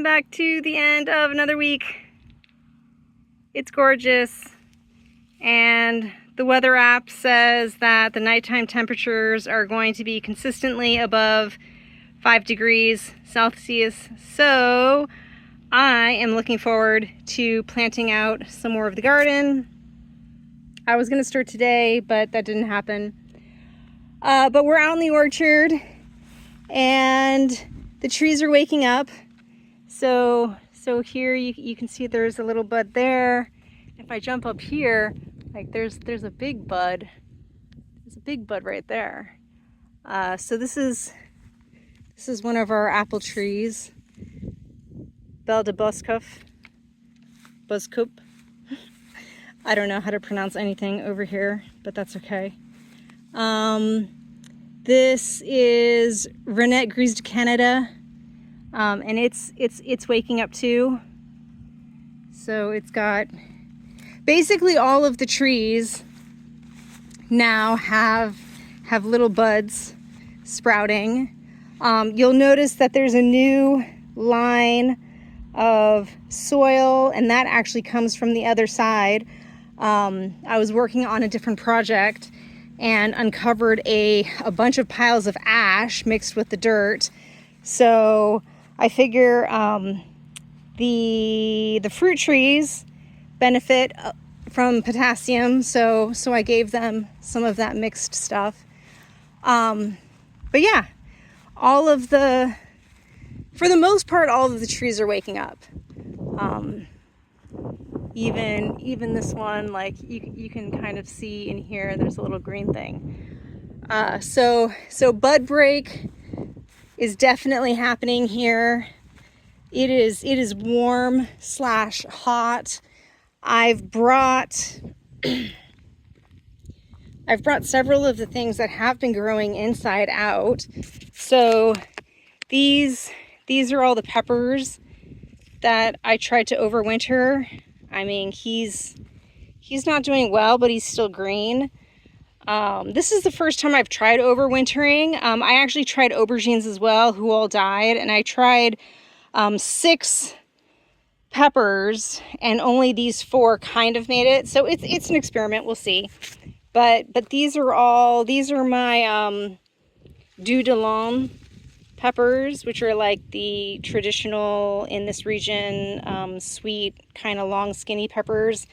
come back to the end of another week. It's gorgeous, and the weather app says that the nighttime temperatures are going to be consistently above 5 degrees Celsius. So I am looking forward to planting out some more of the garden. I was going to start today, but that didn't happen. But we're out in the orchard, and the trees are waking up. So here you can see there's a little bud there. If I jump up here, like there's a big bud. There's a big bud right there. So this is one of our apple trees, Belle de Boscoff. I don't know how to pronounce anything over here, but that's okay. This is Renette Grise de Canada, and it's waking up too. So it's got basically all of the trees now have little buds sprouting. You'll notice that there's a new line of soil, and that actually comes from the other side. I was working on a different project and uncovered a bunch of piles of ash mixed with the dirt. So I figure the fruit trees benefit from potassium, so I gave them some of that mixed stuff. But yeah, for the most part, all of the trees are waking up. Even this one, like you can kind of see in here, there's a little green thing. So bud break is definitely happening here. It is warm / hot. I've brought several of the things that have been growing inside out. So these are all the peppers that I tried to overwinter. I mean, he's not doing well, but he's still green. This is the first time I've tried overwintering. I actually tried aubergines as well, who all died, and I tried 6 peppers, and only these 4 kind of made it. So it's an experiment. We'll see. But these are my Deux de Lune peppers, which are like the traditional in this region sweet kind of long skinny peppers.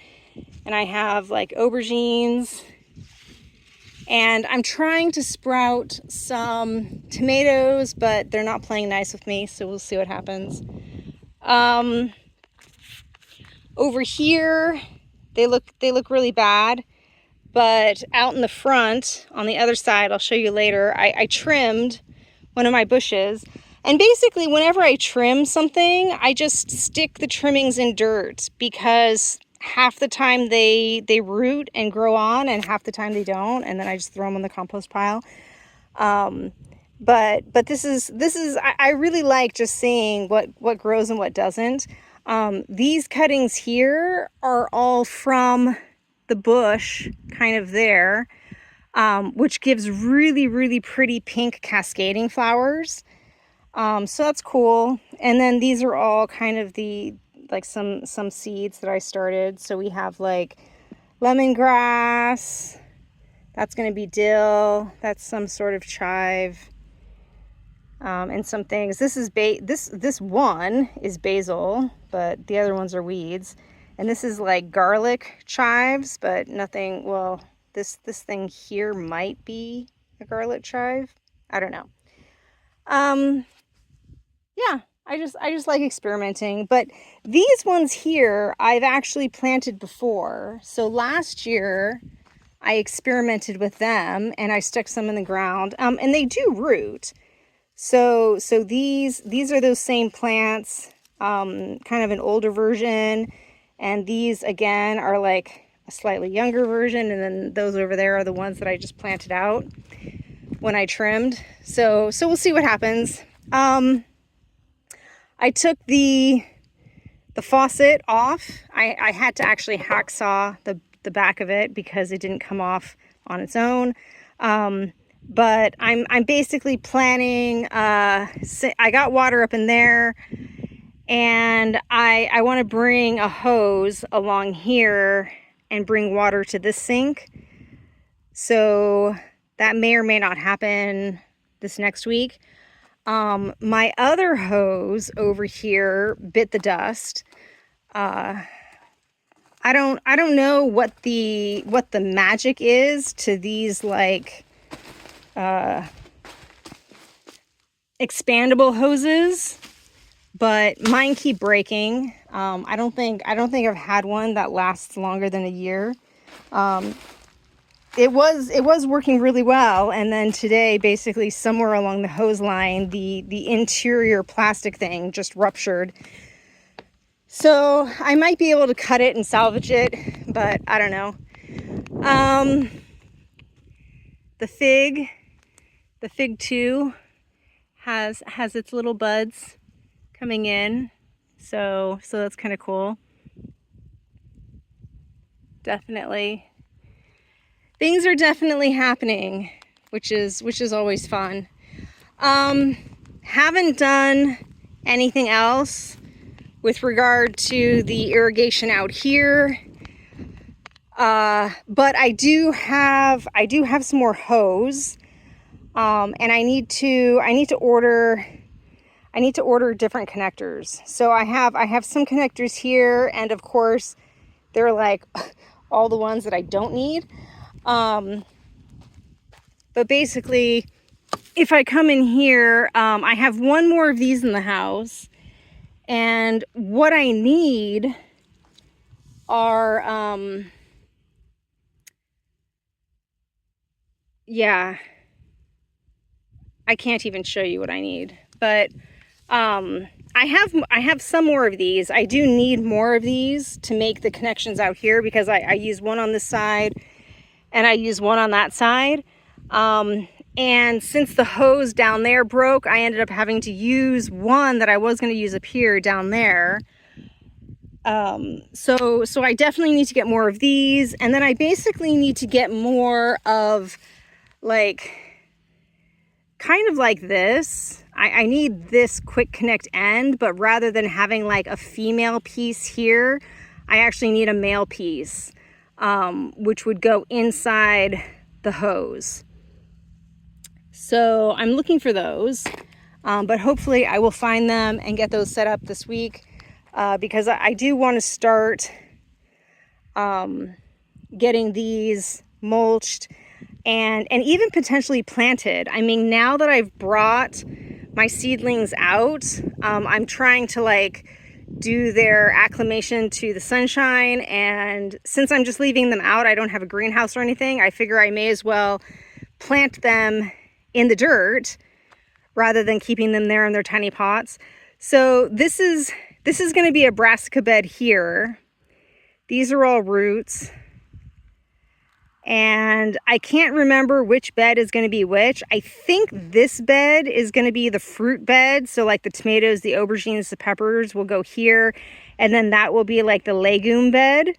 And I have like aubergines, and I'm trying to sprout some tomatoes, but they're not playing nice with me, so we'll see what happens. Over here they look really bad, but out in the front on the other side, I'll show you later, I trimmed one of my bushes. And basically whenever I trim something, I just stick the trimmings in dirt, because half the time they root and grow on, and half the time they don't, and then I just throw them in the compost pile. But this is I really like just seeing what grows and what doesn't. These cuttings here are all from the bush kind of there, which gives really, really pretty pink cascading flowers. So that's cool. And then these are all kind of some seeds that I started. So we have like lemongrass, that's going to be dill, that's some sort of chive, and some things. This one is basil, but the other ones are weeds. And this is like garlic chives, but nothing, well, this thing here might be a garlic chive. I don't know. Yeah, I just like experimenting. But these ones here I've actually planted before. So last year I experimented with them, and I stuck some in the ground, and they do root. So these are those same plants, kind of an older version, and these again are like a slightly younger version, and then those over there are the ones that I just planted out when I trimmed. So we'll see what happens. I took the faucet off. I had to actually hacksaw the back of it because it didn't come off on its own. But I'm basically planning, I got water up in there, And I want to bring a hose along here and bring water to this sink. So that may or may not happen this next week. My other hose over here bit the dust. I don't know what the magic is to these like expandable hoses, but mine keep breaking. I don't think I've had one that lasts longer than a year. It was working really well, and then today, basically somewhere along the hose line, the interior plastic thing just ruptured. So I might be able to cut it and salvage it, but I don't know. The fig 2 has its little buds coming in, so that's kind of cool. Definitely, things are definitely happening, which is always fun. Haven't done anything else with regard to the irrigation out here, but I do have some more hose, and I need to order different connectors. So I have some connectors here, and of course they're like all the ones that I don't need. But basically, if I come in here, I have one more of these in the house, and what I need are yeah, I can't even show you what I need, but I have some more of these. I do need more of these to make the connections out here, because I use one on this side and I use one on that side. And since the hose down there broke, I ended up having to use one that I was going to use up here down there. So I definitely need to get more of these, and then I basically need to get more of like kind of like this. I need this quick connect end, but rather than having like a female piece here, I actually need a male piece, which would go inside the hose. So I'm looking for those, but hopefully I will find them and get those set up this week, because I do want to start getting these mulched and even potentially planted. I mean, now that I've brought my seedlings out, I'm trying to like do their acclimation to the sunshine, and since I'm just leaving them out, I don't have a greenhouse or anything, I figure I may as well plant them in the dirt rather than keeping them there in their tiny pots. So this is going to be a brassica bed here. These are all roots, and I can't remember which bed is going to be which. I think this bed is going to be the fruit bed, so like the tomatoes, the aubergines, the peppers will go here, and then that will be like the legume bed,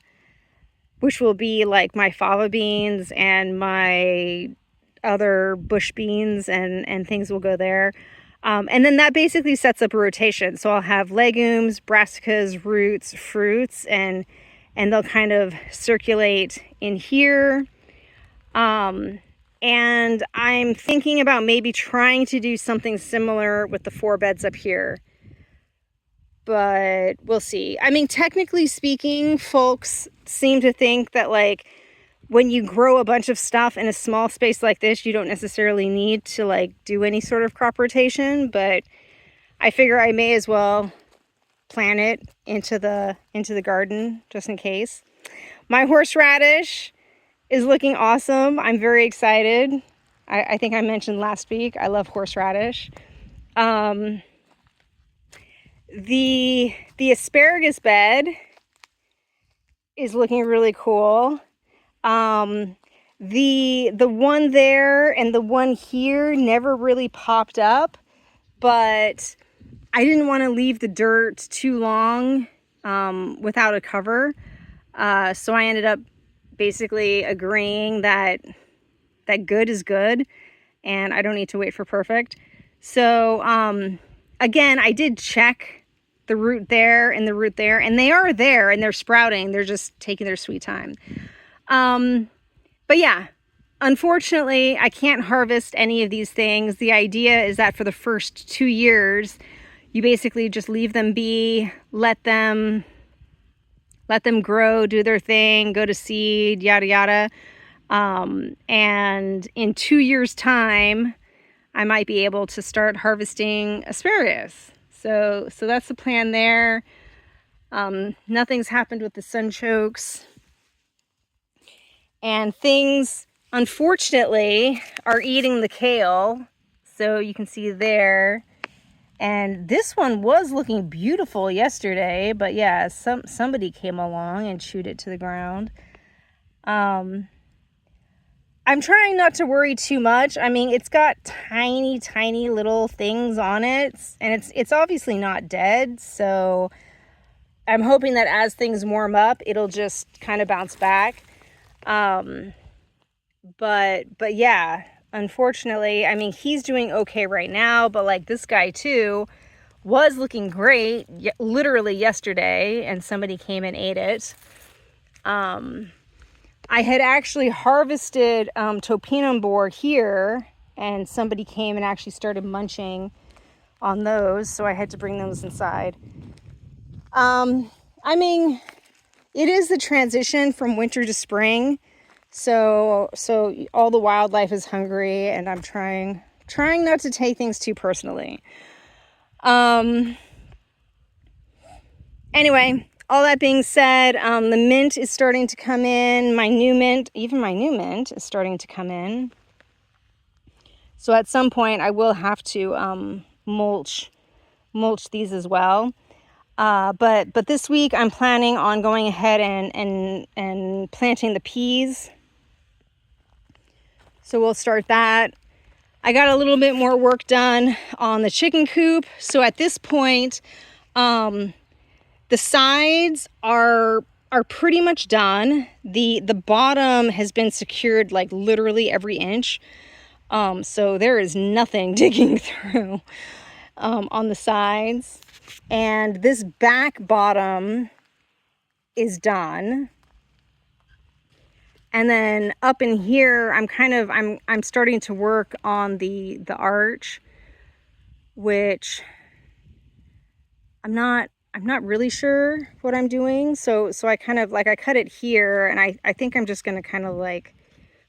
which will be like my fava beans and my other bush beans and things will go there. And then that basically sets up a rotation. So I'll have legumes, brassicas, roots, fruits, and they'll kind of circulate in here. And I'm thinking about maybe trying to do something similar with the 4 beds up here, but we'll see. I mean, technically speaking, folks seem to think that like when you grow a bunch of stuff in a small space like this, you don't necessarily need to like do any sort of crop rotation, but I figure I may as well plant it into the garden just in case. My horseradish is looking awesome. I'm very excited. I think I mentioned last week, I love horseradish. The asparagus bed is looking really cool. The one there and the one here never really popped up, but I didn't want to leave the dirt too long without a cover. So I ended up basically agreeing that good is good and I don't need to wait for perfect. So again, I did check the root there and the root there, and they are there and they're sprouting. They're just taking their sweet time. But yeah, unfortunately, I can't harvest any of these things. The idea is that for the first 2 years, you basically just leave them be, let them grow, do their thing, go to seed, yada yada. And in 2 years' time, I might be able to start harvesting asparagus. So that's the plan there. Nothing's happened with the sunchokes. And things, unfortunately, are eating the kale. So you can see there. And this one was looking beautiful yesterday, but yeah, somebody came along and chewed it to the ground. I'm trying not to worry too much. I mean, it's got tiny, tiny little things on it, and it's obviously not dead. So I'm hoping that as things warm up, it'll just kind of bounce back. But yeah. Unfortunately, I mean, he's doing okay right now, but like this guy too was looking great literally yesterday, and somebody came and ate it. I had actually harvested topinum borer here, and somebody came and actually started munching on those, so I had to bring those inside. I mean, it is the transition from winter to spring. So all the wildlife is hungry, and I'm trying not to take things too personally. Anyway, all that being said, the mint is starting to come in. Even my new mint is starting to come in. So at some point I will have to mulch these as well. But this week I'm planning on going ahead and planting the peas. So we'll start that. I got a little bit more work done on the chicken coop. So at this point, the sides are pretty much done. The bottom has been secured like literally every inch. So there is nothing digging through on the sides. And this back bottom is done. And then up in here, I'm starting to work on the arch, which I'm not really sure what I'm doing. So I kind of like, I cut it here, and I think I'm just going to kind of like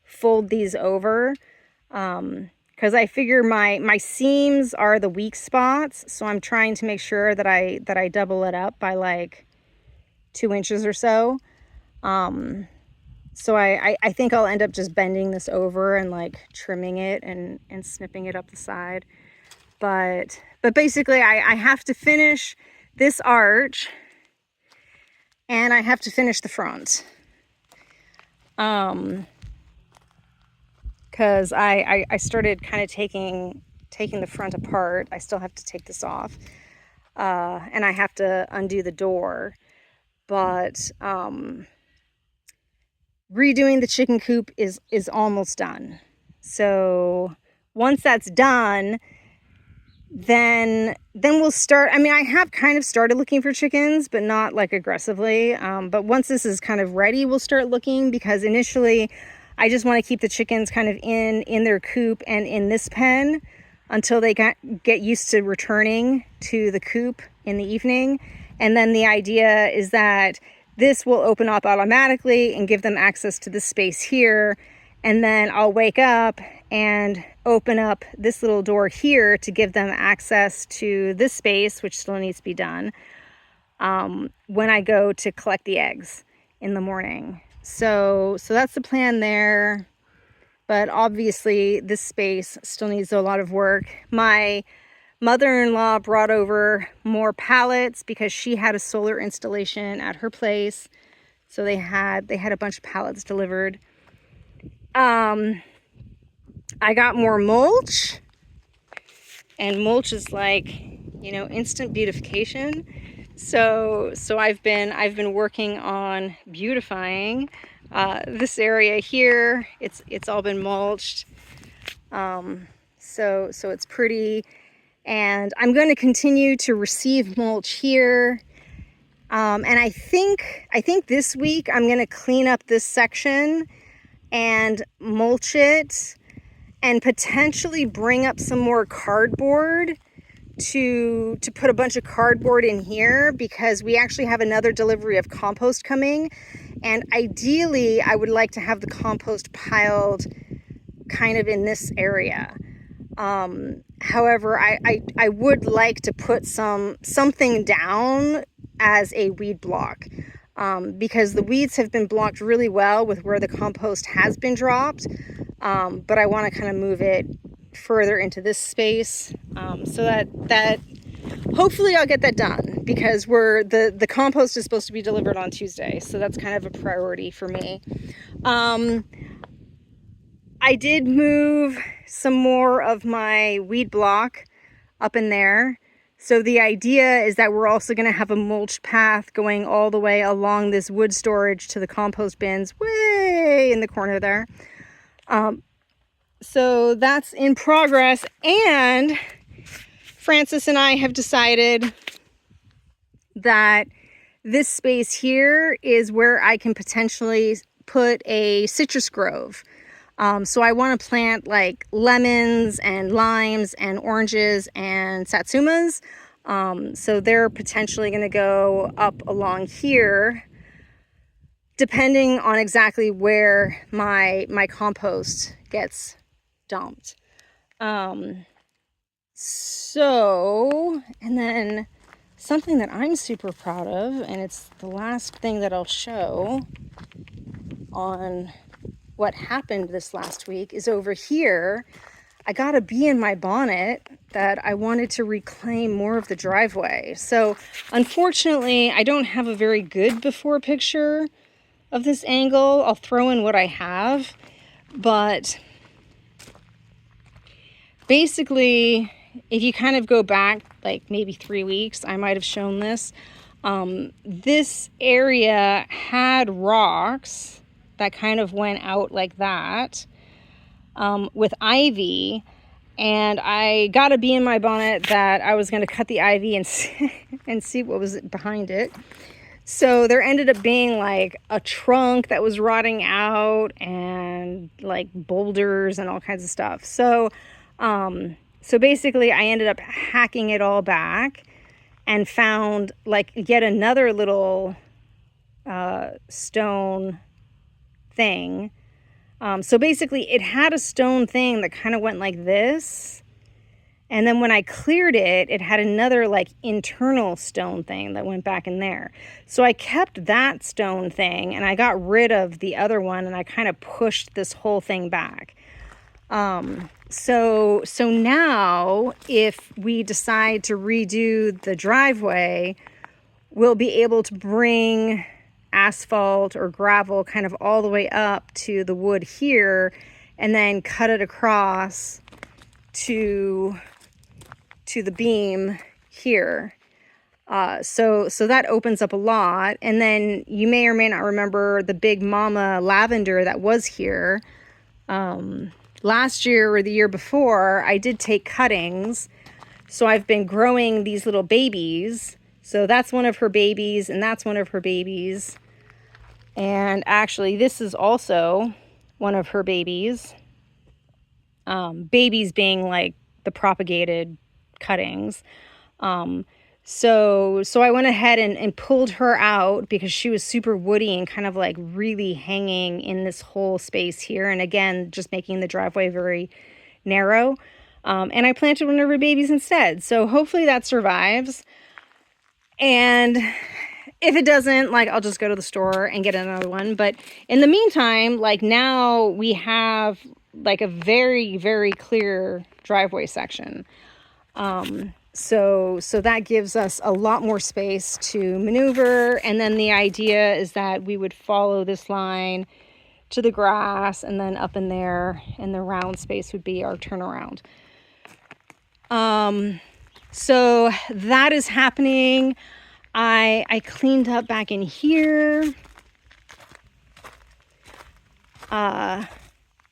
fold these over. Cause I figure my seams are the weak spots. So I'm trying to make sure that I double it up by like 2 inches or so. So I think I'll end up just bending this over and like trimming it and snipping it up the side. But basically I have to finish this arch, and I have to finish the front. Cause I started kind of taking the front apart. I still have to take this off. And I have to undo the door. But redoing the chicken coop is almost done. So once that's done, then we'll start. I mean, I have kind of started looking for chickens, but not like aggressively. But once this is kind of ready, we'll start looking, because initially I just want to keep the chickens kind of in their coop and in this pen until they get used to returning to the coop in the evening. And then the idea is that this will open up automatically and give them access to this space here. And then I'll wake up and open up this little door here to give them access to this space, which still needs to be done, when I go to collect the eggs in the morning. So that's the plan there. But obviously this space still needs a lot of work. My mother-in-law brought over more pallets because she had a solar installation at her place. So they had a bunch of pallets delivered. I got more mulch, and mulch is like, you know, instant beautification. So I've been working on beautifying this area here. It's all been mulched. So it's pretty. And I'm going to continue to receive mulch here. And I think this week I'm going to clean up this section and mulch it and potentially bring up some more cardboard to put a bunch of cardboard in here, because we actually have another delivery of compost coming. And ideally, I would like to have the compost piled kind of in this area. However, I would like to put something down as a weed block, because the weeds have been blocked really well with where the compost has been dropped. But I want to kind of move it further into this space, so that hopefully I'll get that done, because the compost is supposed to be delivered on Tuesday, so that's kind of a priority for me. I did move some more of my weed block up in there. So the idea is that we're also going to have a mulch path going all the way along this wood storage to the compost bins way in the corner there. So that's in progress, and Francis and I have decided that this space here is where I can potentially put a citrus grove. So I want to plant like lemons and limes and oranges and satsumas. So they're potentially going to go up along here, depending on exactly where my compost gets dumped. So, and then something that I'm super proud of, and it's the last thing that I'll show on what happened this last week, is over here. I got a bee in my bonnet that I wanted to reclaim more of the driveway. So unfortunately, I don't have a very good before picture of this angle. I'll throw in what I have, but basically, if you kind of go back like maybe 3 weeks, I might have shown this. This area had rocks that kind of went out like that, with ivy, and I got a bee in my bonnet that I was going to cut the ivy and see what was behind it. So there ended up being like a trunk that was rotting out and like boulders and all kinds of stuff. So basically I ended up hacking it all back and found like yet another little stone thing. So basically it had a stone thing that kind of went like this. And then when I cleared it, it had another like internal stone thing that went back in there. So I kept that stone thing and I got rid of the other one, and I kind of pushed this whole thing back. So now if we decide to redo the driveway, we'll be able to bring asphalt or gravel kind of all the way up to the wood here, and then cut it across to the beam here. So that opens up a lot. And then you may or may not remember the big mama lavender that was here. Last year or the year before, I did take cuttings. So I've been growing these little babies. So that's one of her babies, and that's one of her babies. And actually, this is also one of her babies. Babies being like the propagated cuttings. So I went ahead and pulled her out because she was super woody and kind of like really hanging in this whole space here. And again, just making the driveway very narrow. And I planted one of her babies instead. So hopefully that survives. And if it doesn't, like, I'll just go to the store and get another one. But in the meantime, like, now we have like a very, very clear driveway section. So that gives us a lot more space to maneuver. And then the idea is that we would follow this line to the grass, and then up in there, and the round space would be our turnaround. So that is happening. I cleaned up back in here.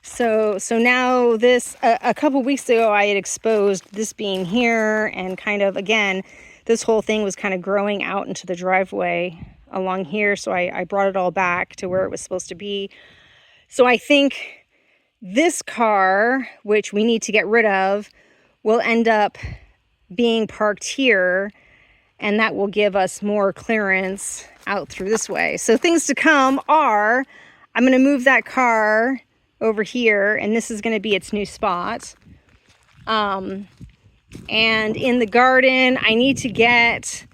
So now this, a couple weeks ago, I had exposed this being here, and kind of, again, this whole thing was kind of growing out into the driveway along here. So I brought it all back to where it was supposed to be. So I think this car, which we need to get rid of, will end up being parked here, and that will give us more clearance out through this way. So things to come are, I'm going to move that car over here, and this is going to be its new spot. And in the garden, I need to get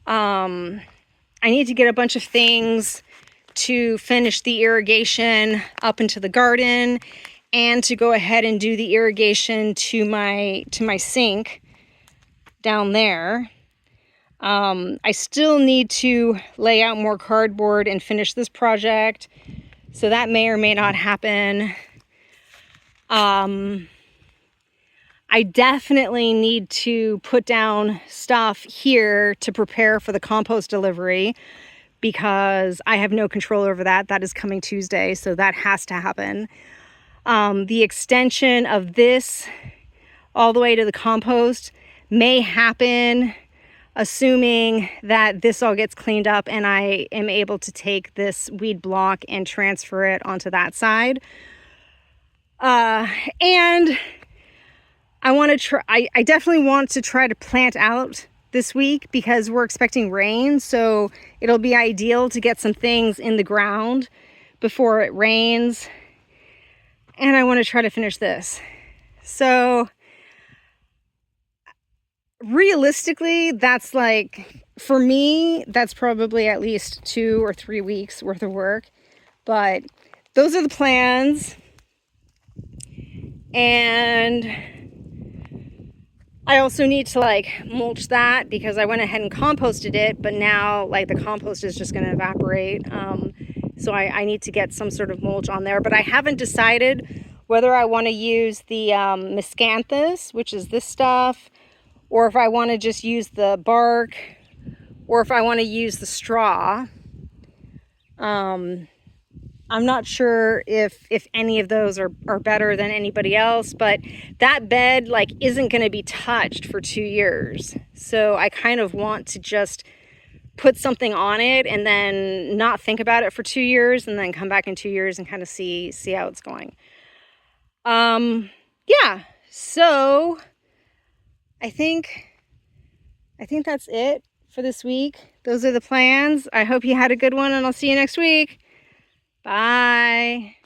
a bunch of things to finish the irrigation up into the garden, and to go ahead and do the irrigation to my sink down there. I still need to lay out more cardboard and finish this project, so that may or may not happen. I definitely need to put down stuff here to prepare for the compost delivery, because I have no control over that. That is coming Tuesday, so that has to happen. The extension of this all the way to the compost may happen, assuming that this all gets cleaned up and I am able to take this weed block and transfer it onto that side. And I want to try, I definitely want to try to plant out this week, because we're expecting rain. So it'll be ideal to get some things in the ground before it rains. And I want to try to finish this. So realistically, that's like, for me, that's probably at least 2 or 3 weeks worth of work. But those are the plans. And I also need to like mulch that, because I went ahead and composted it, but now like the compost is just going to evaporate. So I need to get some sort of mulch on there, but I haven't decided whether I want to use the miscanthus, which is this stuff, or if I want to just use the bark, or if I want to use the straw. I'm not sure if any of those are better than anybody else, but that bed like isn't going to be touched for 2 years. So I kind of want to just put something on it and then not think about it for 2 years, and then come back in 2 years and kind of see how it's going. Yeah, so I think that's it for this week. Those are the plans. I hope you had a good one, and I'll see you next week. Bye.